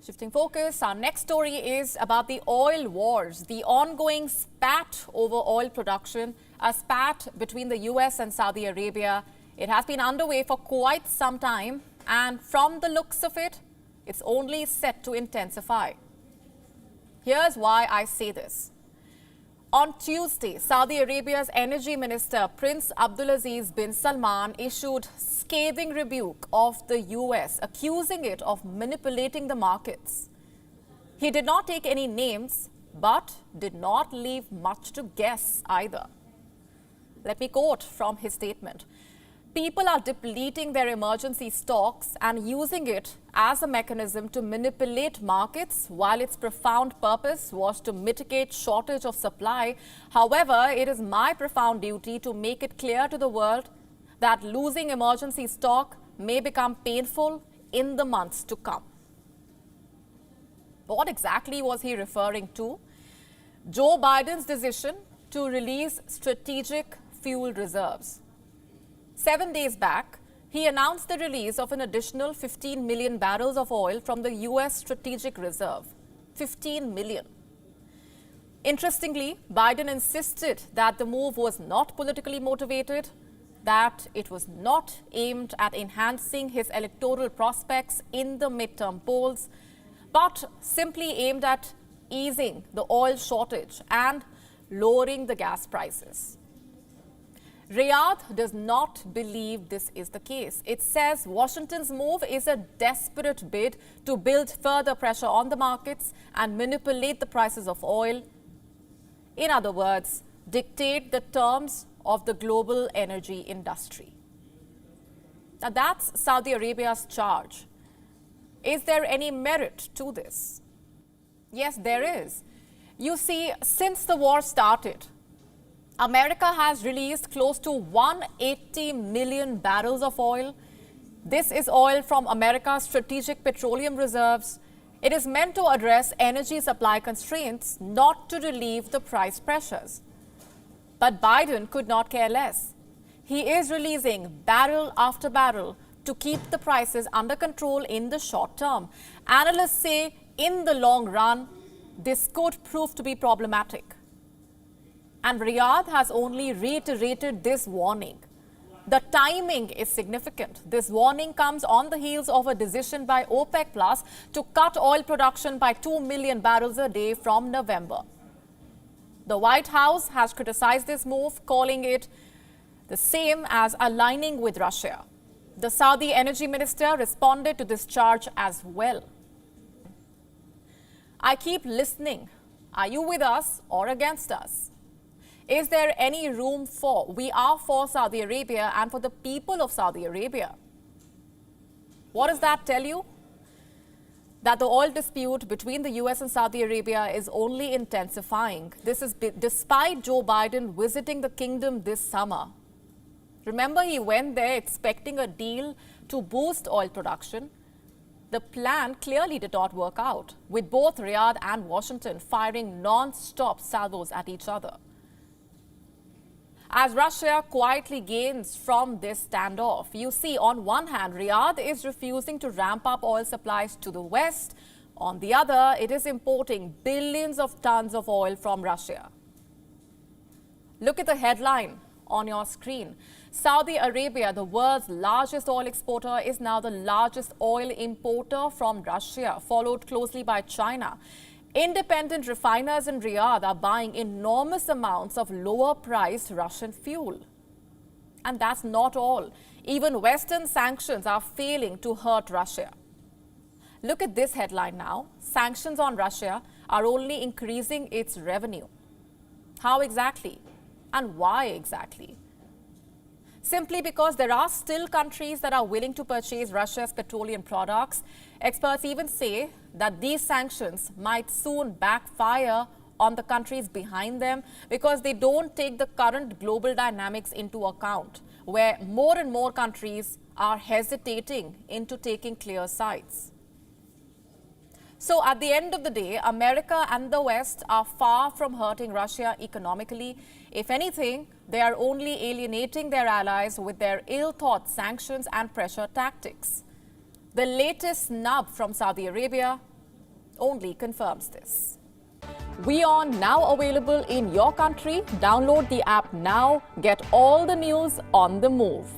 Shifting focus, our next story is about the oil wars, the ongoing spat over oil production, a spat between the US and Saudi Arabia. It has been underway for quite some time, and from the looks of it, it's only set to intensify. Here's why I say this. On Tuesday, Saudi Arabia's energy minister, Prince Abdulaziz bin Salman, issued scathing rebuke of the US, accusing it of manipulating the markets. He did not take any names, but did not leave much to guess either. Let me quote from his statement. People are depleting their emergency stocks and using it as a mechanism to manipulate markets, while its profound purpose was to mitigate shortage of supply. However, it is my profound duty to make it clear to the world that losing emergency stock may become painful in the months to come. What exactly was he referring to? Joe Biden's decision to release strategic fuel reserves. 7 days back, he announced the release of an additional 15 million barrels of oil from the US Strategic Reserve. 15 million. Interestingly, Biden insisted that the move was not politically motivated, that it was not aimed at enhancing his electoral prospects in the midterm polls, but simply aimed at easing the oil shortage and lowering the gas prices. Riyadh does not believe this is the case. It says Washington's move is a desperate bid to build further pressure on the markets and manipulate the prices of oil. In other words, dictate the terms of the global energy industry. Now that's Saudi Arabia's charge. Is there any merit to this? Yes, there is. You see, since the war started, America has released close to 180 million barrels of oil. This is oil from America's strategic petroleum reserves. It is meant to address energy supply constraints, not to relieve the price pressures. But Biden could not care less. He is releasing barrel after barrel to keep the prices under control in the short term. Analysts say in the long run, this could prove to be problematic. And Riyadh has only reiterated this warning. The timing is significant. This warning comes on the heels of a decision by OPEC Plus to cut oil production by 2 million barrels a day from November. The White House has criticized this move, calling it the same as aligning with Russia. The Saudi energy minister responded to this charge as well. I keep listening. Are you with us or against us? Is there any room for? We are for Saudi Arabia and for the people of Saudi Arabia. What does that tell you? That the oil dispute between the US and Saudi Arabia is only intensifying. This is despite Joe Biden visiting the kingdom this summer. Remember, he went there expecting a deal to boost oil production. The plan clearly did not work out, with both Riyadh and Washington firing non-stop salvos at each other. As Russia quietly gains from this standoff, you see, on one hand, Riyadh is refusing to ramp up oil supplies to the West. On the other, it is importing billions of tons of oil from Russia. Look at the headline on your screen. Saudi Arabia, the world's largest oil exporter, is now the largest oil importer from Russia, followed closely by China. Independent refiners in Riyadh are buying enormous amounts of lower-priced Russian fuel. And that's not all. Even Western sanctions are failing to hurt Russia. Look at this headline now. Sanctions on Russia are only increasing its revenue. How exactly? And why exactly? Simply because there are still countries that are willing to purchase Russia's petroleum products. Experts even say that these sanctions might soon backfire on the countries behind them because they don't take the current global dynamics into account, where more and more countries are hesitating into taking clear sides. So at the end of the day, America and the West are far from hurting Russia economically. If anything, they are only alienating their allies with their ill-thought sanctions and pressure tactics. The latest snub from Saudi Arabia only confirms this. WION now available in your country. Download the app now. Get all the news on the move.